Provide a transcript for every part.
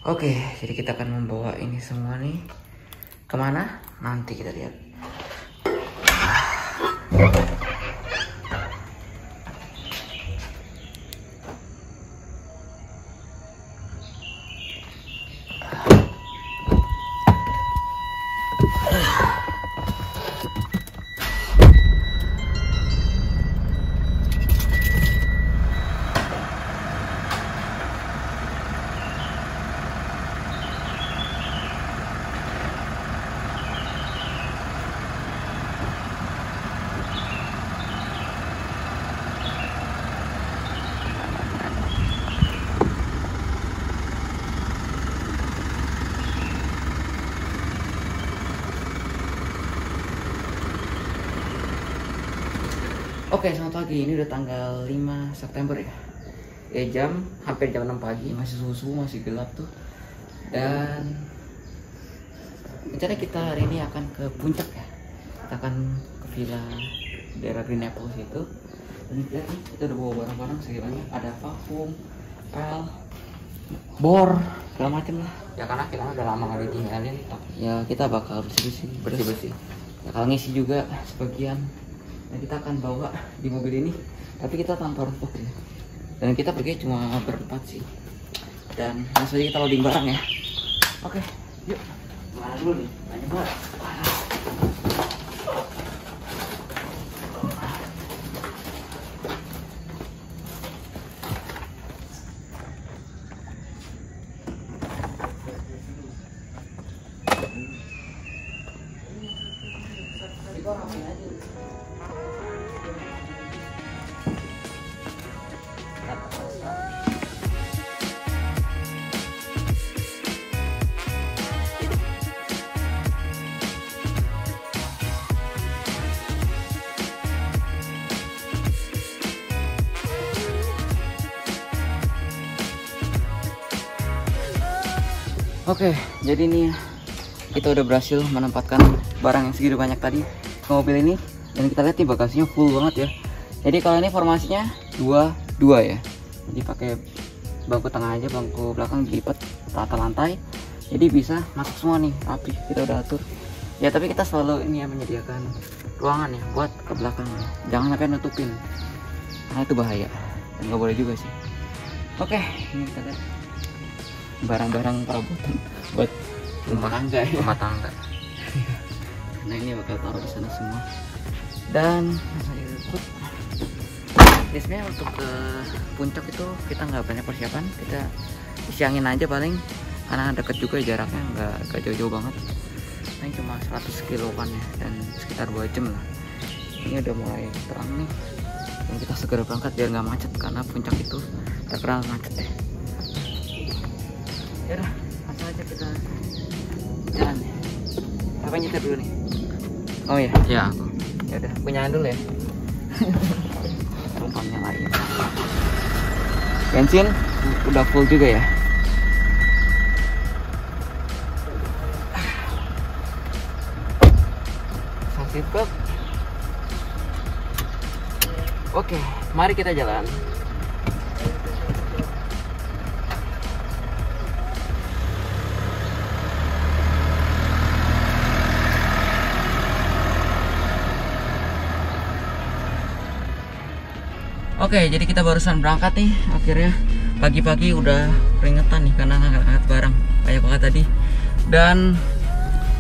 Oke, jadi kita akan membawa ini semua nih kemana? Nanti kita lihat. Oke, selamat pagi. Ini udah tanggal 5 September ya. Ya hampir jam 6 pagi, masih subuh-subuh, masih gelap tuh. Dan rencana kita hari ini akan ke puncak ya. Kita akan ke villa daerah Green Apple situ. Dan lihat nih, kita udah bawa barang-barang segala, ada vakum, pel, bor, segala macem lah. Ya karena kita udah lama gak ditinggalin. Ya kita bakal bersih-bersih. Ya kalau ngisi juga sebagian. Nah, kita akan bawa di mobil ini, tapi kita tanpa rooftop ya. Dan kita pergi cuma berempat sih. Dan langsung aja kita loading barang ya. Oke, yuk. Mana dulu nih? Banyak banget. Oke, jadi nih kita udah berhasil menempatkan barang yang segitu banyak tadi ke mobil ini. Dan kita lihat nih bagasinya full banget ya. Jadi kalau ini formasinya 2-2 ya. Jadi pakai bangku tengah aja, bangku belakang dilipat rata lantai. Jadi bisa masuk semua nih, rapi. Kita udah atur. Ya tapi kita selalu ini ya menyediakan ruangan ya buat ke belakangnya. Jangan sampai nutupin, karena itu bahaya. Dan nggak boleh juga sih. Oke, ini kita lihat barang-barang perabotan buat rumah tangga ya. Rumah tangga. Nah ini bakal taruh di sana semua. Dan biasanya untuk ke puncak itu kita nggak banyak persiapan, kita siangin aja paling, karena deket juga jaraknya, nggak jauh-jauh banget. Nah ini cuma 100 kiloan ya, dan sekitar 2 jam lah. Ini udah mulai terang nih, dan kita segera berangkat biar nggak macet, karena puncak itu terkenal macet ya. Yaudah, langsung aja kita jalan ya. Apa nyetir dulu nih? Oh ya? Ya aku. Yaudah, punyaan dulu ya. Rumpangnya lain. Bensin udah full juga ya. Seatbelt. Oke, mari kita jalan. Oke, jadi kita barusan berangkat nih. Akhirnya pagi-pagi udah keringetan nih karena ngangkat barang banyak banget tadi. Dan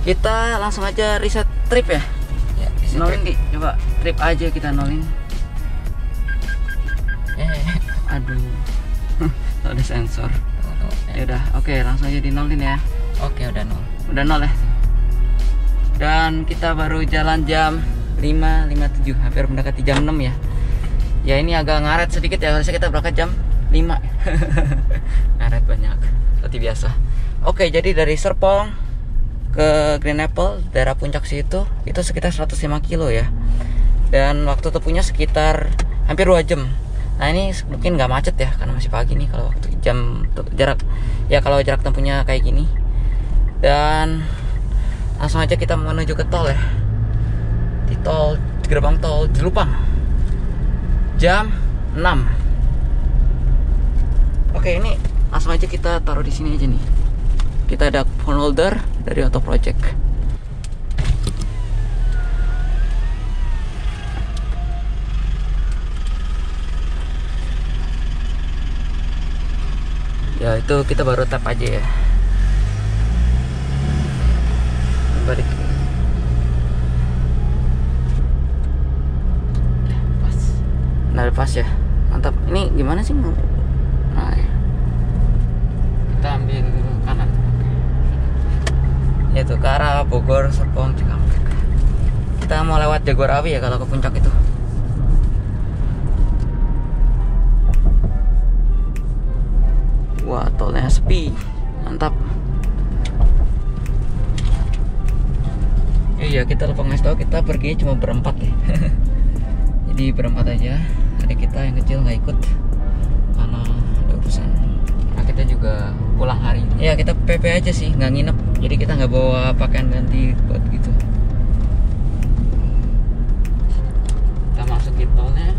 kita langsung aja reset trip ya. Nolin di, coba trip aja kita nolin. Aduh, ada sensor. Ya udah, oke, langsung aja di nolin ya. Oke, udah nol. Udah nol ya. Dan kita baru jalan jam 5.57, hampir mendekati jam 6 ya. Ya ini agak ngaret sedikit ya, harusnya kita berangkat jam 5. Ngaret banyak, seperti biasa. Oke, jadi dari Serpong ke Green Apple, daerah puncak situ, itu sekitar 105 kilo ya. Dan waktu tempuhnya sekitar hampir 2 jam. Nah ini mungkin nggak macet ya, karena masih pagi nih. Kalau waktu jam jarak, ya kalau jarak tempuhnya kayak gini. Dan langsung aja kita menuju ke tol ya. Di tol, gerbang tol Jelupang. Jam 6. Oke, ini langsung aja kita taruh di sini aja nih. kita ada phone holder dari Auto Project. Ya itu kita baru tap aja ya. Balik. Pas. Nah pas ya. Mantap. Ini gimana sih? Nah ya. Kita ambil kanan. Itu ke arah Bogor, Serpong, Cikampek. Kita mau lewat Jagorawi ya kalau ke puncak itu. Wah, tolnya sepi. Mantap. Iya, kita lupa ngasih tau kita pergi cuma berempat ya. Jadi berempat aja. Adik kita yang kecil nggak ikut karena ada urusan. Nah, kita juga pulang hari ini. Ya, kita PP aja sih, nggak nginep. Jadi kita nggak bawa pakaian ganti buat gitu. Kita masukin tolnya.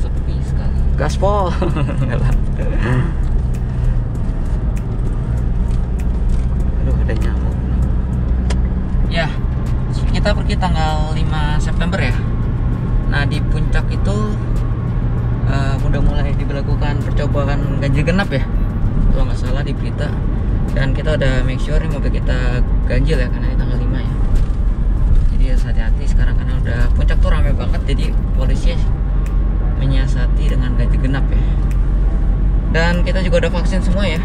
Sepi sekali. Gaspol. Aduh, ada nyamuk. Ya, kita pergi tanggal 5 September ya. Nah, di puncak itu udah mulai diberlakukan percobaan ganjil genap ya, kalau nggak salah di berita. Dan kita udah make sure mobil kita ganjil ya, karena ini tanggal 5 ya. Jadi harus hati-hati sekarang karena udah puncak tuh ramai banget. Jadi polisi menyiasati dengan ganjil genap ya. Dan kita juga udah vaksin semua ya,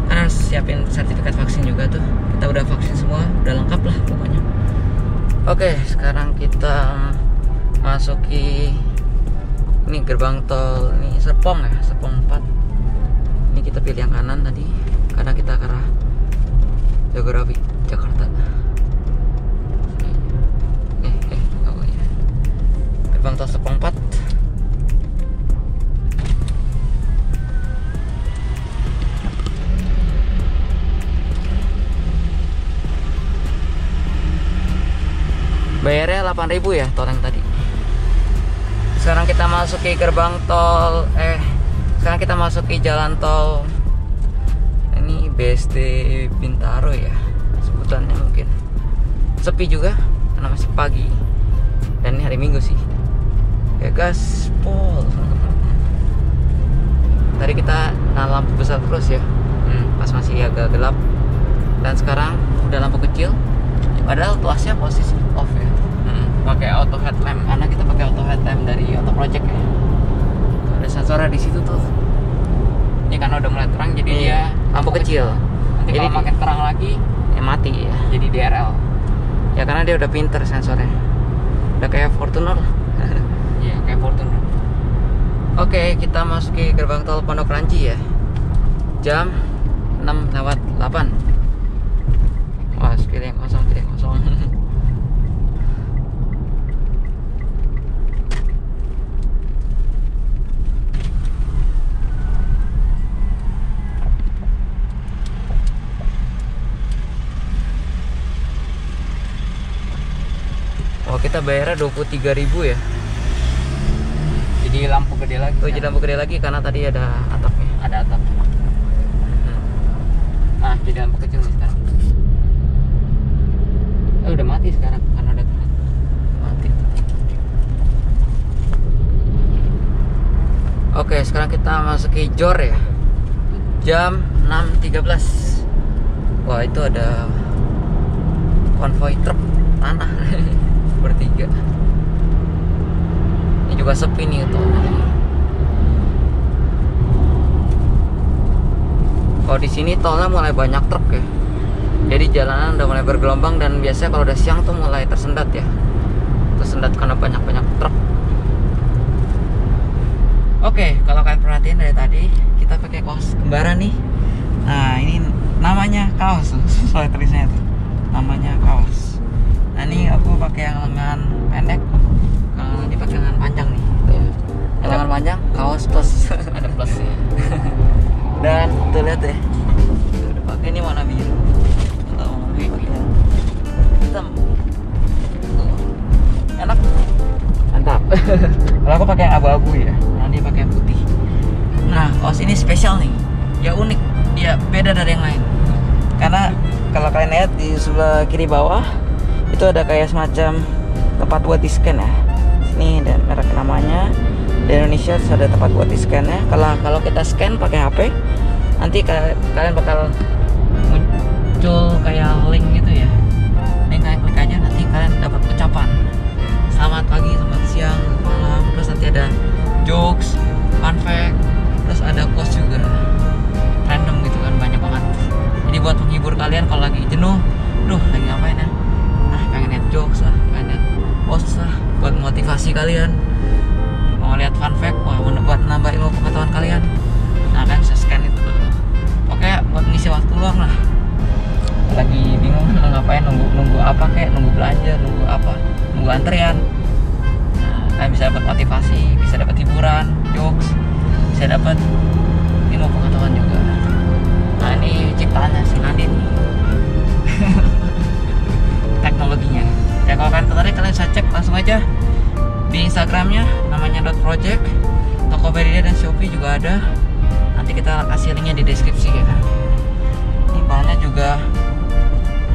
karena harus siapin sertifikat vaksin juga tuh. Kita udah vaksin semua, udah lengkap lah pokoknya. Oke, sekarang kita masuki ini gerbang tol ini Serpong ya, Serpong 4. Ini kita pilih yang kanan tadi karena kita ke arah Jagorawi, Jakarta. Oh ya. Gerbang tol Serpong 4. Bayarnya 8.000 ya tol yang tadi. Sekarang kita masuki gerbang tol sekarang kita masuki jalan tol ini BSD Bintaro ya sebutannya mungkin. Sepi juga karena masih pagi dan ini hari Minggu sih. Ya gaspol. Tadi kita lampu besar terus ya, pas masih agak gelap. Dan sekarang udah lampu kecil. Padahal tuasnya posisi off ya. Pakai auto headlamp karena kita pakai auto headlamp dari Auto Project ya. Ada sensornya di situ tuh. Ini karena udah mulai terang jadi dia lampu kecil. Nanti jadi kalau makin terang lagi ya mati ya. Jadi DRL. Ya karena dia udah pinter sensornya. Udah kayak Fortuner. Iya, kayak Fortuner. Oke, kita masuki gerbang tol Pondok Ranji ya. Jam 6:08. Wah, kiri yang kosong. Oh, kita bayarnya 23.000 ya. Jadi lampu gede lagi. Oh, jadi lampu gede lagi karena tadi ada atapnya. Ada atap. Nah, jadi lampu kecil nih sekarang. Udah mati sekarang karena udah mati. Oke, sekarang kita masuki Jor ya. Jam 6:13. Wah, itu ada konvoi truk tanah bertiga. Ini juga sepi nih tuh. Kalau di sini tolnya mulai banyak truk ya. Jadi jalanan udah mulai bergelombang dan biasanya kalau udah siang tuh mulai tersendat ya. Tersendat karena banyak truk. Oke, kalau kalian perhatiin dari tadi kita pakai kaos kembaran nih. Nah, ini namanya kaos tuh, sesuai tulisannya tuh. Namanya kaos. Nah, ini aku pakai yang lengan pendek. Kalau ini pakai lengan panjang nih. Yang lengan panjang kaos plus ada plusnya. Dan tuh lihat deh. Udah pakai ini warna biru. Kalau mau pakai hitam. Enak. Mantap. Kalau aku pakai yang abu-abu ya. Nah, dia pakai yang putih. Nah, kaos ini spesial nih. Ya unik. ya beda dari yang lain. Karena kalau kalian lihat di sebelah kiri bawah itu ada kayak semacam tempat buat di scan ya. Sini ada merek namanya. Di Indonesia ada tempat buat di scan ya. Kalau kita scan pakai HP, nanti kalian bakal muncul kayak link gitu ya. Link kalian klik aja, nanti kalian dapat ucapan selamat pagi, selamat siang, malam. Terus nanti ada jokes, fun fact, terus ada quotes juga. Random gitu kan, banyak banget. Jadi buat menghibur kalian kalau lagi jenuh, lagi ngapain ya? Nah, pengen lihat jokes lah, pengen lihat quotes lah, buat motivasi kalian. Mau lihat fun fact, buat nambah ilmu pengetahuan kalian. Nah, kan bisa scan itu dulu. Oke, buat ngisi waktu luang lah. Lagi bingung mau ngapain, nunggu apa kayak, nunggu belanja, nunggu apa, nunggu antrian. Nah, kalian bisa dapat motivasi, bisa dapat hiburan, jokes, bisa dapat ilmu pengetahuan juga. Nah, ini ciptaannya si Nadine nih. Teknologinya. Ya kalau kalian tertarik, kalian bisa cek langsung aja di Instagramnya, namanya .project. Tokopedia dan Shopee juga ada. Nanti kita kasih linknya di deskripsi ya. Ini bahannya juga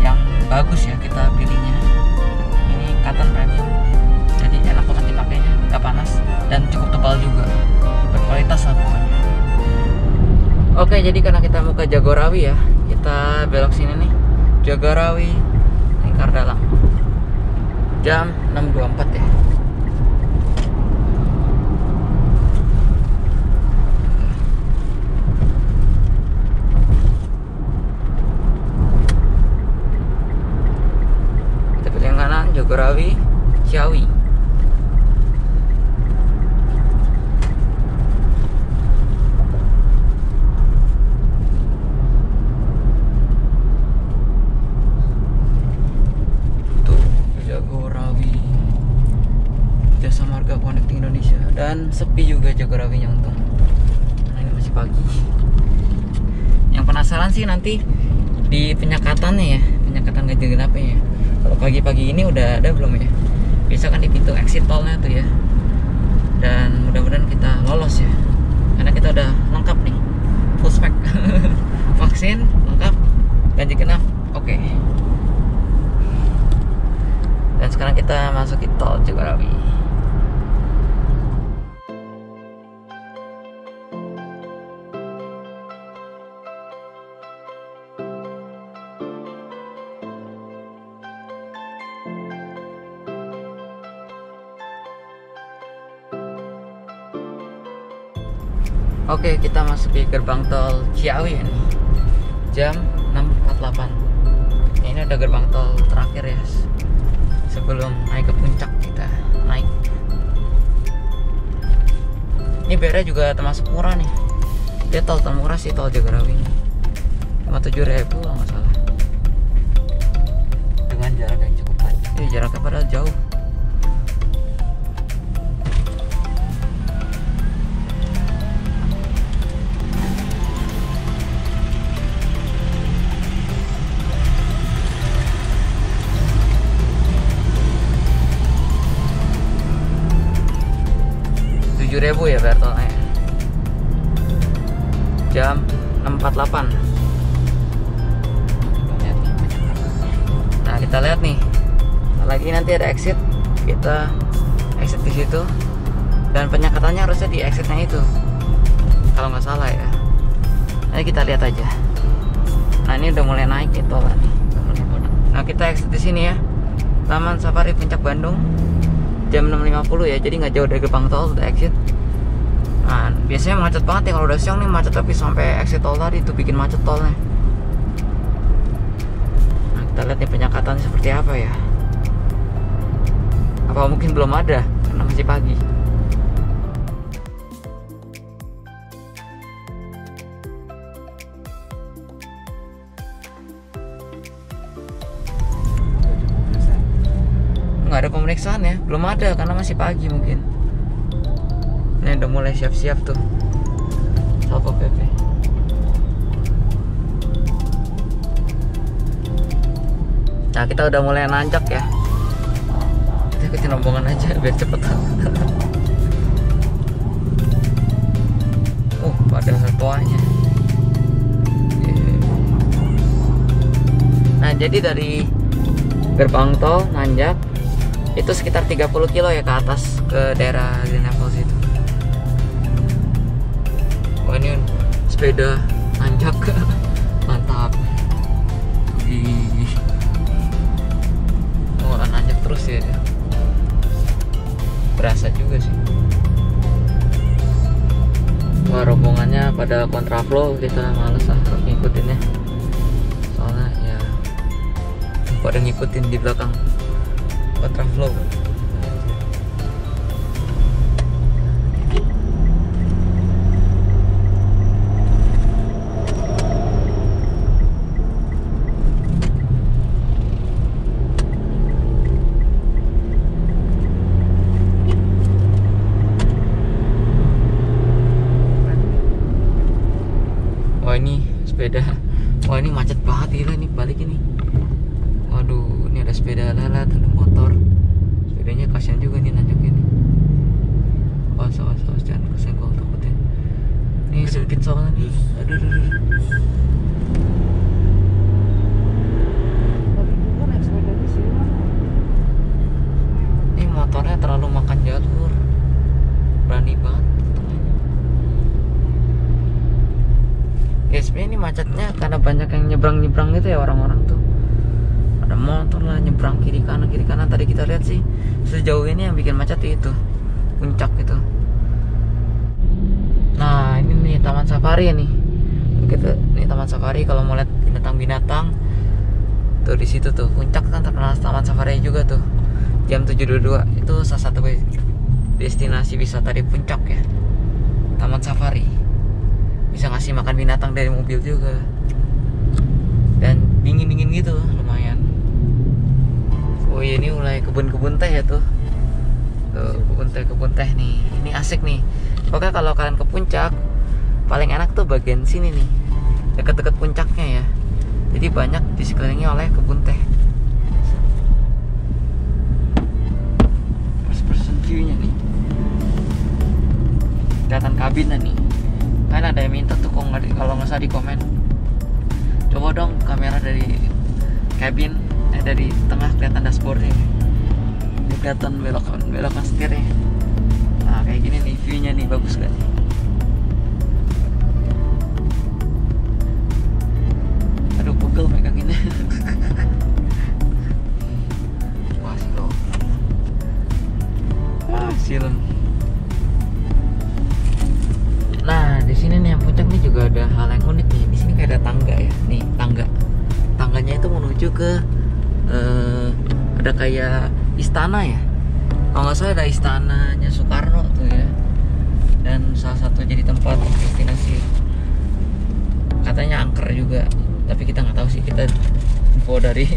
yang bagus ya kita pilihnya. Ini cotton premium, jadi enak banget dipakainya, nggak panas dan cukup tebal juga, berkualitas lah pokoknya. Oke, jadi karena kita mau ke Jagorawi ya, kita belok sini nih, Jagorawi Lingkar Dalam. Jam 6.24 ya. Kita pilih yang kanan, Jagorawi, Ciawi. Dan sepi juga Jagorawinya untung. Nah, ini masih pagi. Yang penasaran sih nanti di penyekatannya ya, penyekatan ganjil genapnya ya. Kalau pagi-pagi ini udah ada belum ya? Bisa kan di pintu exit tolnya tuh ya. Dan mudah-mudahan kita lolos ya, karena kita udah lengkap nih, full spec. Vaksin lengkap, ganjil genap oke. Dan sekarang kita masuk ke tol Jagorawi. Oke, kita masuk di gerbang tol Ciawi ini. Jam 6.48. Ini udah gerbang tol terakhir ya, sebelum naik ke puncak kita naik. Ini bayarnya juga termasuk murah nih. Dia tol termurah sih, tol Jagorawi ini. Cuma 7.000 kalau nggak salah. Dengan jarak yang cukup panjang. Jaraknya padahal jauh. Ribu ya bayar tolnya. Jam 6.48. Nah, kita lihat nih. Lagi nanti ada exit, kita exit di situ. Dan penyekatannya harusnya di exitnya itu, kalau nggak salah ya. Nanti kita lihat aja. Nah, ini udah mulai naik nih tol nih. Nah, kita exit di sini ya. Taman Safari Puncak Bandung. Jam 6.50 ya, jadi nggak jauh dari gerbang tol, udah exit. Nah, biasanya macet banget ya kalau udah siang nih, macet tapi sampai exit tol tadi itu bikin macet tolnya. Nah, kita lihat nih penyekatan seperti apa ya. Apa mungkin belum ada karena masih pagi. Nggak ada pemeriksaan ya, belum ada karena masih pagi mungkin. Ini udah mulai siap-siap tuh Satpol PP. Nah, kita udah mulai nanjak ya. Kita ikutin rombongan aja biar cepet. Pada satuannya jadi dari gerbang tol nanjak itu sekitar 30 kilo ya ke atas ke daerah Green Apples itu. Oh ini sepeda nanjak mantap. Oh nanjak terus ya, berasa juga sih. Wah rombongannya pada kontraflow, kita males lah ngikutinnya, soalnya ya pada ngikutin di belakang kontraflow. Wah ini sepeda, wah ini macet banget gila nih balik ini. Waduh, ini ada sepeda lalat, ada motor. Sepedanya kasihan juga nih nanjak ini. Awas jangan kesenggol takutnya. Ini sempit soalnya nih. Aduh. Ini motornya terlalu makan jalur, berani banget. Ya sebenarnya ini macetnya karena banyak yang nyebrang gitu ya orang-orang tuh. Ada motor lah nyebrang kiri kanan. Tadi kita lihat sih sejauh ini yang bikin macet itu puncak itu. Nah ini nih taman safari nih. Ini taman safari kalau mau lihat binatang-binatang tuh di situ tuh. Puncak kan terkenal taman safari juga tuh. Jam 7.22 itu salah satu destinasi wisata di puncak ya. Taman safari. Bisa ngasih makan binatang dari mobil juga, dan dingin gitu lumayan. Oh iya ini mulai kebun teh ya tuh kebun teh nih, ini asik nih. Pokoknya kalau kalian ke puncak paling enak tuh bagian sini nih, deket-deket puncaknya ya, jadi banyak di sekelilingnya oleh kebun teh. First-person view-nya nih, kelihatan kabinnya nih. Kan ada yang minta tuh kalau nggak salah di komen, coba dong kamera dari cabin, dari tengah kelihatan dashboardnya, kelihatan belokan setirnya. Nah kayak gini nih view-nya nih, bagus kan? Aduh pegel meganginnya. Wah silo, silen. Nah di sini nih yang puncak nih juga ada hal yang unik nih. Di sini kayak ada tangga ya, nih tangganya itu menuju ke ada kayak istana ya. Kalau nggak salah ada istananya Soekarno tuh ya. Dan salah satu jadi tempat destinasi, katanya angker juga. Tapi kita nggak tahu sih, kita info dari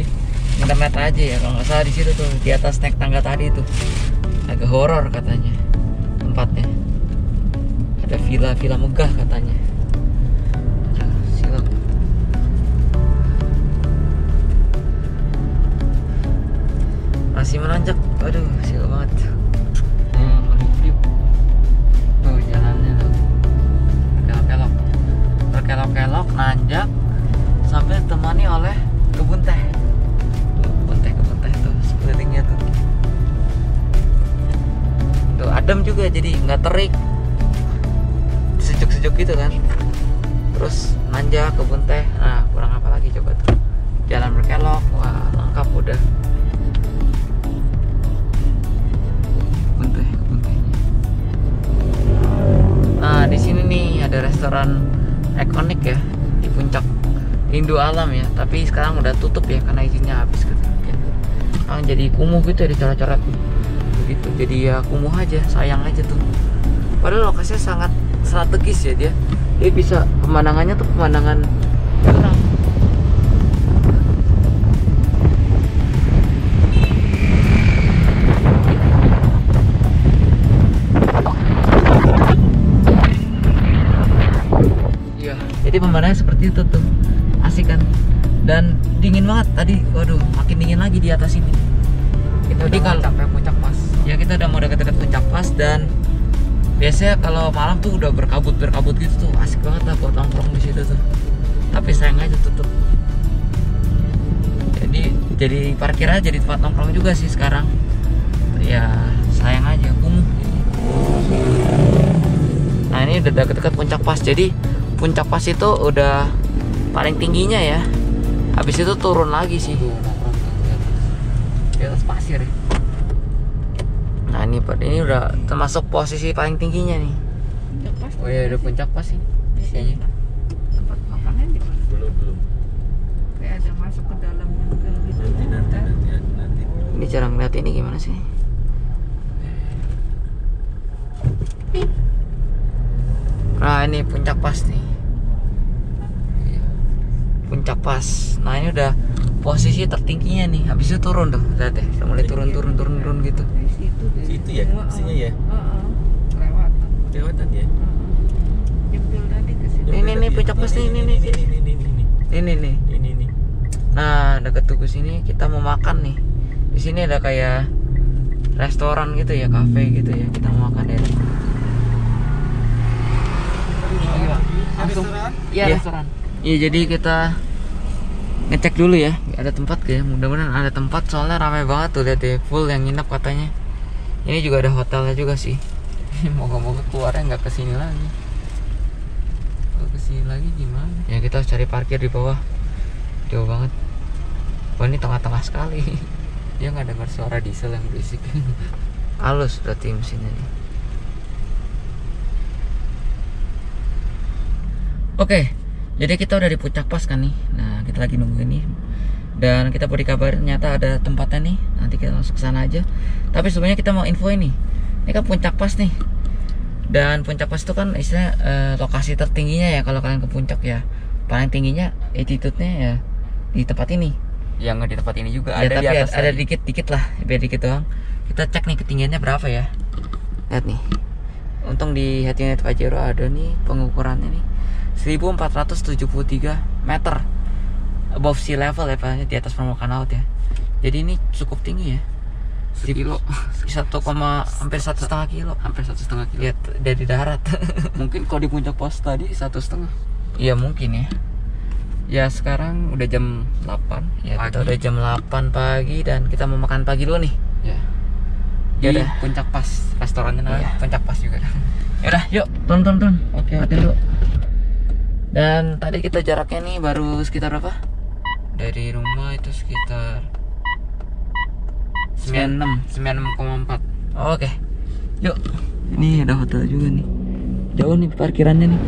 internet aja ya. Kalau nggak salah di situ tuh di atas naik tangga tadi tuh agak horor katanya tempatnya. Ada villa megah katanya. Siap. Masih menanjak, aduh sial banget. Tuh jalannya tuh berkelok nanjak sampai ditemani oleh kebun teh. Kebun teh tuh sekelilingnya tuh. Tuh adem juga, jadi nggak terik, sejuk gitu kan. Terus nanjak kebun teh, nah kurang apa lagi coba tuh. Jalan berkelok, wah lengkap udah. Kebun tehnya. Nah di sini nih ada restoran ikonik ya di puncak, Rindu Alam ya. Tapi sekarang udah tutup ya karena izinnya habis gitu. Jadi kumuh gitu ya, dicoret-coret begitu. Jadi ya kumuh aja, sayang aja tuh. Padahal lokasinya sangat strategis ya, dia bisa pemandangannya tuh pemandangan jurang. Iya, jadi pemandangannya seperti itu tuh, asik kan? Dan dingin banget tadi, waduh, makin dingin lagi di atas ini. Jadi kalau sampai puncak pas, ya kita udah mau deket-deket puncak pas. Dan biasanya kalau malam tuh udah berkabut gitu tuh, asik banget lah buat nongkrong di situ tuh. Tapi sayang aja tutup. jadi parkir aja, jadi tempat nongkrong juga sih sekarang. Ya sayang aja, kumuh. Nah ini udah deket-deket puncak pas. Jadi puncak pas itu udah paling tingginya ya. Habis itu turun lagi sih tuh, di atas pasir ya. Nah ini udah termasuk posisi paling tingginya nih. Oh ya udah puncak pas sih. Kayaknya. Tempat makannya di mana? Belum. Kayak ada masuk ke dalam jungle gitu. Nanti. Ini cara ngeliat ini gimana sih? Nah ini puncak pas nih. Puncak pas. Nah ini udah posisi tertingginya nih. Habis itu turun tuh, lihat deh. Udah mulai turun gitu. Dari situ deh. Situ ya, sini ya. Lewatan ya. Jempol tadi ke situ. Ini puncak pas nih, ini. Ini. Nah deket tugu sini kita mau makan nih. Di sini ada kayak restoran gitu ya, kafe gitu ya. Kita mau makan ya. Langsung. Iya restoran. Iya jadi kita ngecek dulu ya, ada tempat kayak. Mudah-mudahan ada tempat, soalnya ramai banget tuh, lihat deh, full yang nginep katanya. Ini juga ada hotelnya juga sih. Moga-moga keluarnya nggak kesini lagi. Kalau kesini lagi gimana? Ya kita harus cari parkir di bawah. Jauh banget. Wah ini tengah-tengah sekali. Dia nggak dengar suara diesel yang berisik. Halus berarti mesinnya nih. Oke, jadi kita udah di puncak pas kan nih. Nah kita lagi nunggu ini. Dan kita baru dikabarin ternyata ada tempatnya nih. Nanti kita masuk ke sana aja. Tapi sebenarnya kita mau info ini. Ini kan puncak pas nih. Dan puncak pas itu kan istilahnya lokasi tertingginya ya kalau kalian ke puncak ya. Paling tingginya altitude-nya ya di tempat ini. Ya nggak di tempat ini juga. Ya, ada tapi di atas ada dikit-dikit lah, biar dikit doang. Kita cek nih ketinggiannya berapa ya. Lihat nih. Untung di Hatiunit Pajero ada nih pengukurannya nih. 1473 meter above sea level ya, Pak, di atas permukaan laut ya. Jadi ini cukup tinggi ya. Sekilo, hampir 1,5 kilo. Hampir 1,5 kilo. Ya, dari darat. Mungkin kalau di puncak pas tadi 1,5. Iya mungkin ya. Ya sekarang udah jam 8 ya, kita udah jam 8 pagi dan kita mau makan pagi dulu nih. Ya. Di puncak pas, restorannya namanya puncak pas juga. Yaudah, yuk turun. Oke. Dulu. Dan tadi kita jaraknya nih baru sekitar berapa? Dari rumah itu sekitar 96,4. Oke. Yuk. Ini ada hotel juga nih. Jauh nih parkirannya nih.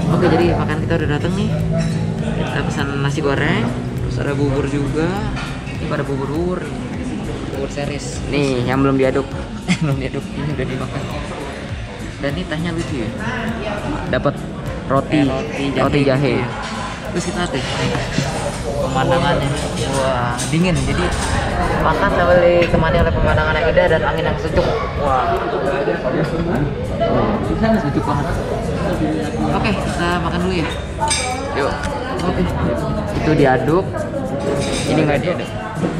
Oke, jadi makan kita udah dateng nih. Kita pesan nasi goreng, terus ada bubur juga. Ini pada bubur series. Nih yang belum diaduk. Belum diaduk, ini udah dimakan. Dan ini tehnya lucu ya. Dapat roti jahe. Terus kita teh pemandangannya, wah dingin. Jadi makan sambil ditemani oleh pemandangan yang indah dan angin yang sejuk. Wah, sejuk banget. Oke, kita makan dulu ya. Yuk. Oke. Itu diaduk. Ini nggak diaduk.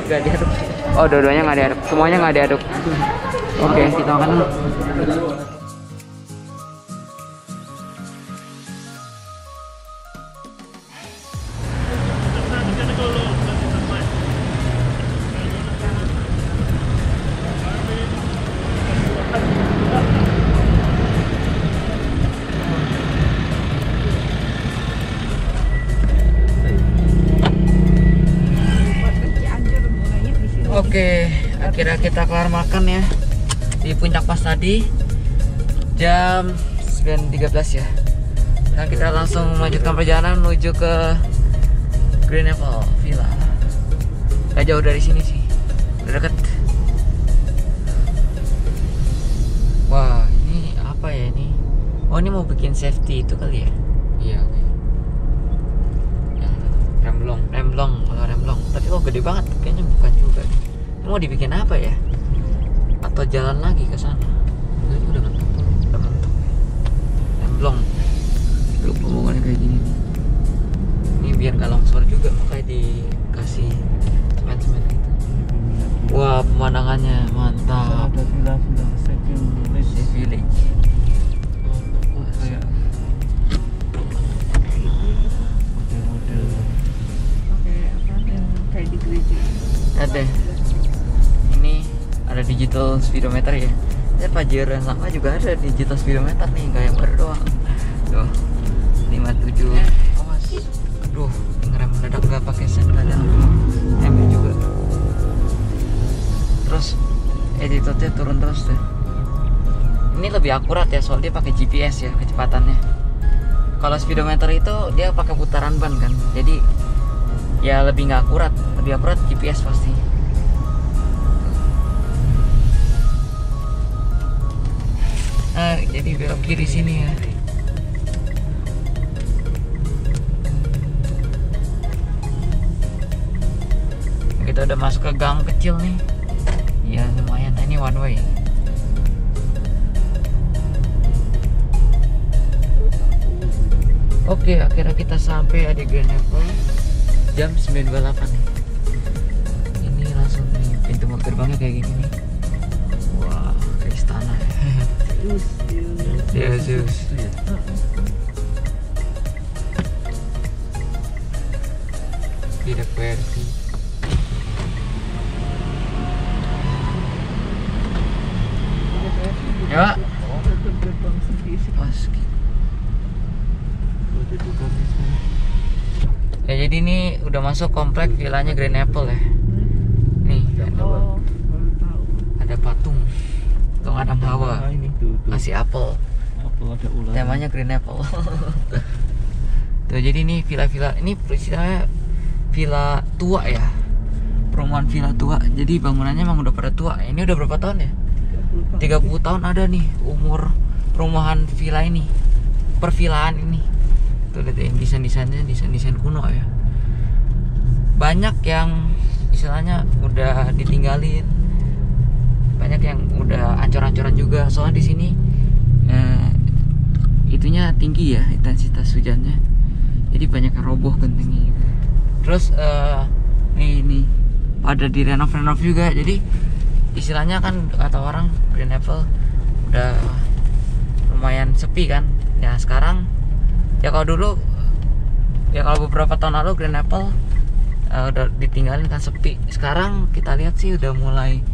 Nggak diaduk. Oh, dua-duanya nggak diaduk. Semuanya nggak diaduk. Oke, kita makan dulu. Oke, akhirnya kita kelar makan ya di puncak pas tadi jam 9.13 ya. Nah kita langsung melanjutkan perjalanan menuju ke Green Apple Villa. Gak jauh dari sini sih, udah deket. Wah ini apa ya ini? Oh ini mau bikin safety itu kali ya? Iya. Ya, remblong kalau remblong. Tapi kok gede banget? Kayaknya bukan juga. Ini mau dibikin apa ya? Atau jalan lagi ke sana? Ini udah mentok. Remblong. Lu pembangunan kayak gini nih. nggak longsor juga, makanya dikasih semen-semen gitu. Wah, pemandangannya mantap. Ada villa-villa Sheffield Village. Oh, kayak model-model. Pakai apa yang kayak di gereja. Ada. Ini ada digital speedometer ya. Pajero yang lama juga ada digital speedometer nih, kayak baru doang. Tuh. 57. Awas. Aduh, ngerem mendadak nggak pakai sen, nggak ada lampu juga. Terus attitude-nya turun terus deh. Ini lebih akurat ya, soalnya dia pakai GPS ya kecepatannya. Kalau speedometer itu dia pakai putaran ban kan, jadi ya lebih nggak akurat, lebih akurat GPS pasti. Nah, jadi belok kiri sini ya. Kita udah masuk ke gang kecil nih. Ya lumayan, ini one way. Oke, akhirnya kita sampai di Grand Apple jam 9.28 nih. Ini langsung nih pintu gerbangnya kayak gini nih. Wah, kayak istana. Yesus. Tidak versi. Ya. Gerbang sendiri. Pas. Ya jadi ini udah masuk komplek vilanya Grand Apple ya. Nih, Oh, baru tahu. ada patung. Tuh Adam Hawa. Ini tuh. Kasih apel. Apel ada ular. Temanya Green Apple. Tuh jadi ini villa-villa, ini istilahnya villa tua ya. Perumahan villa tua. Jadi bangunannya emang udah pada tua. Ini udah berapa tahun ya? 30 tahun ada nih umur perumahan villa ini. Pervilaan ini. Tuh lihat ya, desain-desainnya desain-desain kuno ya. Banyak yang istilahnya udah ditinggalin. Banyak yang udah ancur-ancuran juga. Soalnya di sini itunya tinggi ya, intensitas hujannya. Jadi banyak yang roboh gentengnya juga. Terus ini pada direnov-renov juga. Jadi istilahnya kan kata orang Green Apple udah lumayan sepi kan. Ya sekarang ya kalau dulu ya kalau beberapa tahun lalu Green Apple udah ditinggalin kan sepi. Sekarang kita lihat sih udah mulai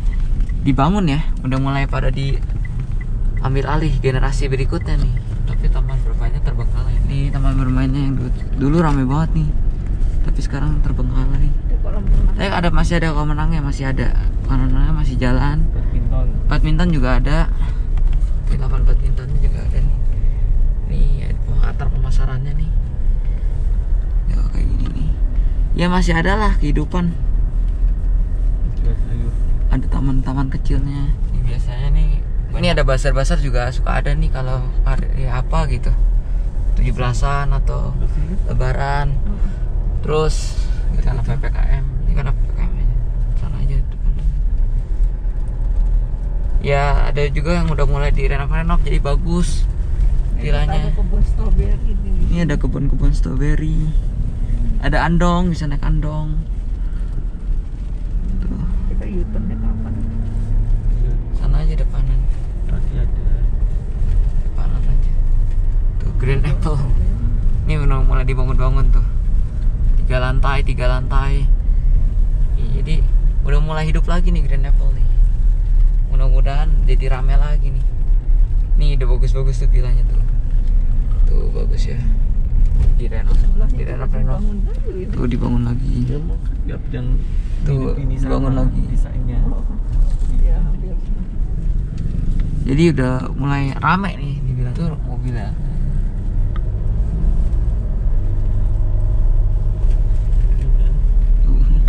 dibangun ya, udah mulai pada diambil alih generasi berikutnya nih. Tapi taman bermainnya terbengkalai. Ini taman bermainnya yang dulu rame banget nih, tapi sekarang terbengkalai. Tapi masih ada kolam renangnya, masih ada kolam renangnya, masih jalan. Badminton juga ada. Di lapangan badmintonnya juga ada nih. Nih ada pengantar pemasarannya nih. Ya kayak gini nih. Ya masih ada lah kehidupan. Ada taman-taman kecilnya. Ini biasanya nih. Ini ada bazar-bazar juga suka ada nih kalau ada ya apa gitu. 17-an atau lebaran. Terus karena PPKM. Ini karena PPKM aja. Sana aja depan. Ya ada juga yang udah mulai direnov-renov jadi bagus vilanya. Ada kebun strawberry ini. Ini ada kebun-kebun strawberry. Ada andong, bisa naik andong. Tuh. Kita U-turn-nya kapan? Sana aja depanan. Tadi ada. Depanan aja. Tuh Green Apple. Ini udah mulai dibangun-bangun tuh. 3 lantai. Jadi udah mulai hidup lagi nih Green Apple nih. Mudah-mudahan jadi rame lagi nih. Nih udah bagus-bagus tuh vilanya tuh. Tuh bagus ya. Direnov. Tuh dibangun lagi. Dia mau lihat yang Tuh ini dibangun lagi. desainnya. Iya, hampir. Jadi udah mulai rame nih di villa tuh mobilnya.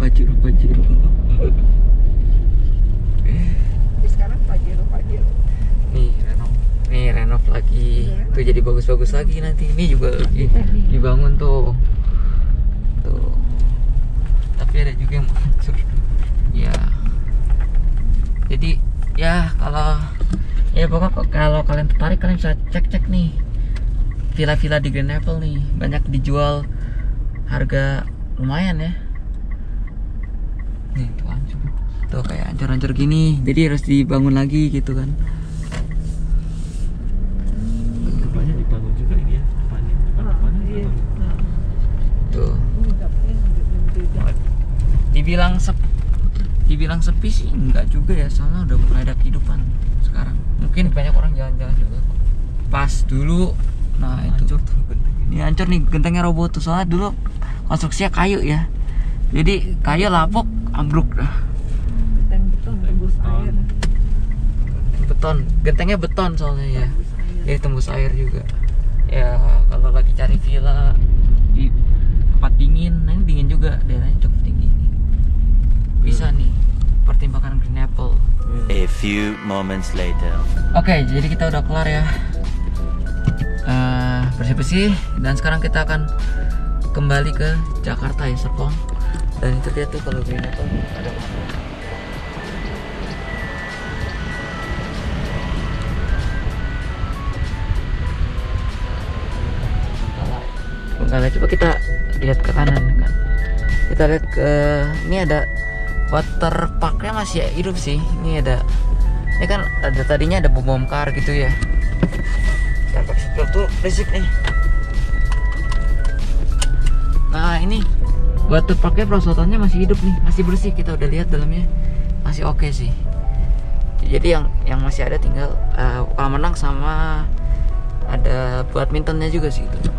Pajero. Tapi sekarang Pajero. Nih renov lagi. Tuh jadi bagus-bagus lagi nanti. Ini juga lagi dibangun tuh. Tapi ada juga yang hancur. Ya. Jadi ya pokoknya kalau kalian tertarik kalian bisa cek nih villa-villa di Green Apple nih. Banyak dijual harga lumayan ya. Nih tuh hancur, tuh kayak hancur-hancur gini, jadi harus dibangun lagi gitu kan. Depannya dibangun juga ini ya, depannya depannya Iya. dibangun. Tuh Ini dapetnya gede-gede. dibilang sepi sih enggak juga ya, soalnya udah mulai ada kehidupan sekarang. Mungkin banyak orang jalan-jalan juga pas dulu. Nah itu Hancur tuh genteng. ini hancur nih, gentengnya roboh tuh, soalnya dulu konstruksinya kayu ya, jadi kayu lapuk ambruk dah. Genteng beton tembus air. Beton, gentengnya beton soalnya ya, Tembus air. jadi tembus air juga ya. Kalau lagi cari villa di tempat dingin, nah ini dingin juga, daerahnya cukup tinggi, bisa nih pertimbangan Green Apple. A few moments later. Oke, jadi kita udah kelar ya bersih-bersih, dan sekarang kita akan kembali ke Jakarta ya, Serpong. Dan itu dia tuh kalau Green Apple ada mana. Bengkalai, coba kita lihat ke kanan kan. Kita lihat ke ini, ada water parknya masih hidup sih. Ini ada, ini kan ada tadinya ada bom kar gitu ya. Tampak sebelah tuh berisik nih. Nah ini water parknya perosotannya masih hidup nih, masih bersih. Kita udah lihat dalamnya masih oke sih. Jadi yang masih ada tinggal kolam renang sama ada badmintonnya juga sih itu.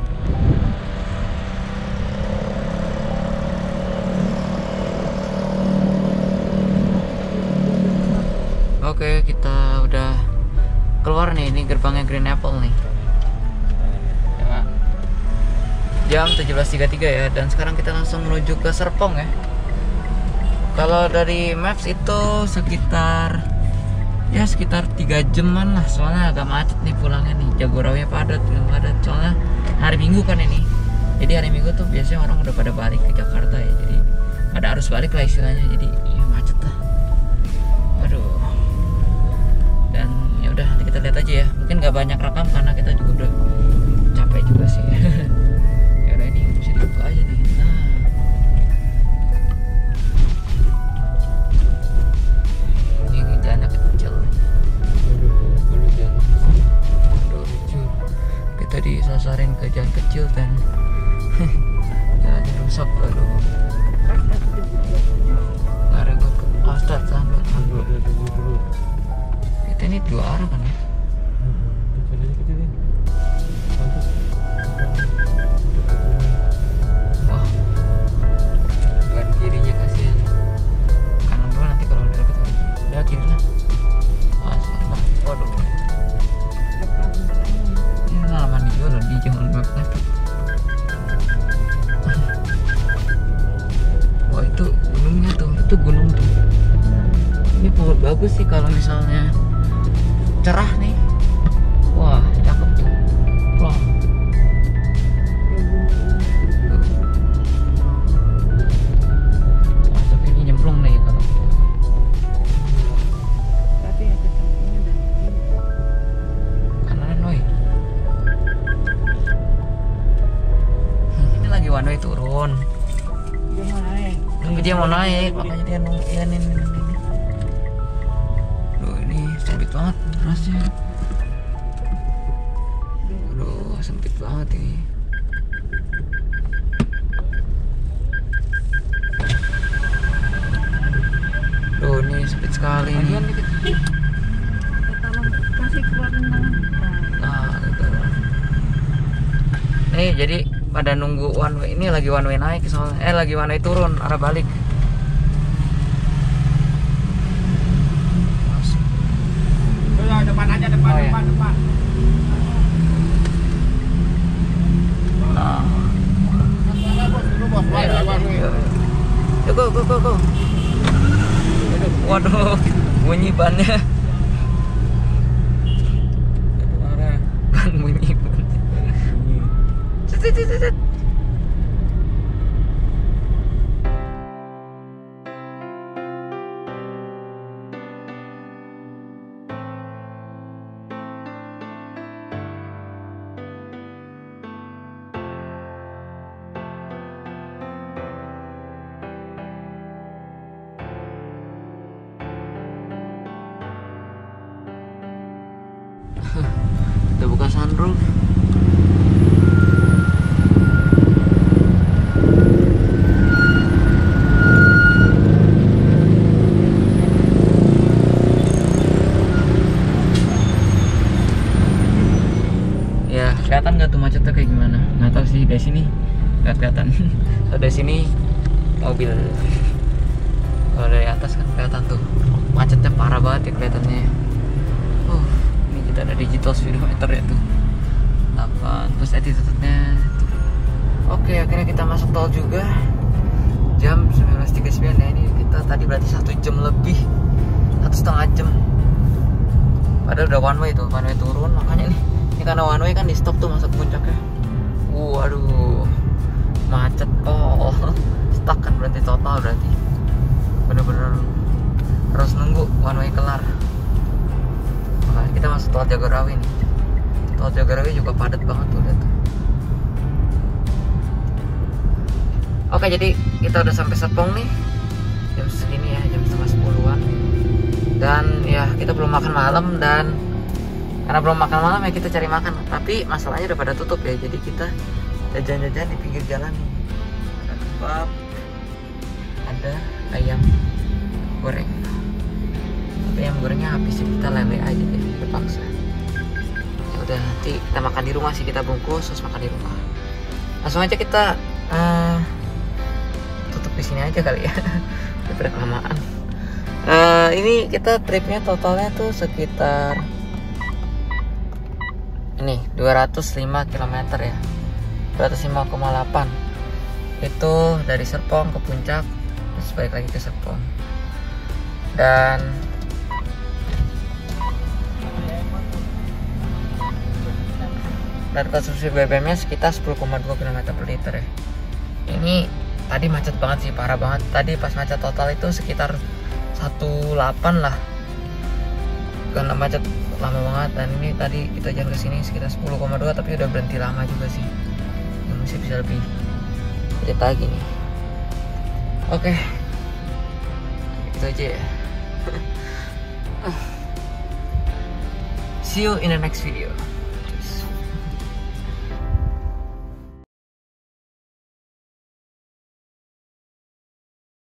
Oke, kita udah keluar nih, ini gerbangnya Green Apple nih. Ya, jam 17.33 ya, dan sekarang kita langsung menuju ke Serpong ya. Kalau dari Maps itu sekitar 3 jaman lah, soalnya agak macet nih pulangnya nih. Jagorawinya padat, soalnya hari Minggu kan ini. Jadi hari Minggu tuh biasanya orang udah pada balik ke Jakarta ya, jadi ada arus balik lah istilahnya, jadi ya macet lah. Aduh. Dan ya udah, nanti kita lihat aja ya. Mungkin nggak banyak rekam karena kita juga udah capek juga sih. Ya udah, ini bisa dibuka aja nih. Nah, ini jalannya kecil. Aduh, lucu. Kita disasarin ke jalan kecil dan jalannya rusak. Aduh, nggak ada gue ke Astad sana. Kita ini 2 arah kan ya? Wah, bukan kirinya kasihan. Kanan dulu, nanti kalau udah deket udah kiri lah. Wah, salah. Waduh, ini halaman dijual loh di Jangan Maples. Wah, itu gunungnya tuh, itu gunung tuh. Ini bagus sih kalau misalnya cerah nih. Wah, cakep tuh. Wah. Masuk ini nyemplung nih kalau gitu. Tapi yang kecangkungnya dan ini. Kanan woi. Ini lagi one way turun. Dia mau naik. Nunggu dia mau naik, makanya dia nunggu. Iya, ini. Duh, ini sempit banget rasanya. Aduh, sempit banget ini. Duh, ini sempit sekali nih. Tolong kasih keluarin tangan. Nah, gitu. Nih, jadi pada nunggu one way, ini lagi one way naik soalnya. Lagi one way turun arah balik. Depan aja, depan, Oh, iya. depan. Nah, Bos, ya, go. Waduh, bunyi bannya. Ban bunyi. Set. Kita buka sunroof. Ya, kelihatan nggak tuh macetnya kayak gimana? Nggak tahu sih, dari sini nggak kelihatan. So, dari sini mobil. Kalau dari atas kan kelihatan tuh macetnya parah banget ya kelihatannya. Ini kita ada digital speedometer ya tuh 8, terus attitude-nya tuh. Oke, akhirnya kita masuk tol juga. Jam 19.39 ya. Ini kita tadi berarti 1 jam lebih, 1,5 jam. Padahal udah one way tuh, one way turun. Makanya nih, ini karena one way kan di stop tuh masuk puncaknya. Waduh, macet. Stuck kan berarti total berarti. Bener-bener harus nunggu one way kelar. Makanya kita masuk tol Jagorawi nih. Tol Jagorawi juga padat banget tuh, lihat tuh. Oke, jadi kita udah sampai Serpong nih. Jam segini ya, jam 9:30-an. Dan ya kita belum makan malam, dan karena belum makan malam ya kita cari makan. Tapi masalahnya udah pada tutup ya, jadi kita jajan-jajan di pinggir jalan nih. Ada kebab, ada ayam goreng. Tapi ayam gorengnya habis, kita lele aja deh, terpaksa. Ya udah, nanti kita makan di rumah sih, kita bungkus terus makan di rumah. Langsung aja kita tutup di sini aja kali ya. Daripada kelamaan. Ini kita tripnya totalnya tuh sekitar ini 205 km ya, 205,8. Itu dari Serpong ke puncak, terus balik lagi ke Serpong. Dan konsumsi BBM-nya sekitar 10,2 km per liter ya. Ini tadi macet banget sih, parah banget. Tadi pas macet total itu sekitar 18 lah, karena macet lama banget. Dan ini tadi kita jalan ke sini sekitar 10,2, tapi udah berhenti lama juga sih. Yang masih bisa lebih macet lagi nih. Oke, itu aja ya. See you in the next video.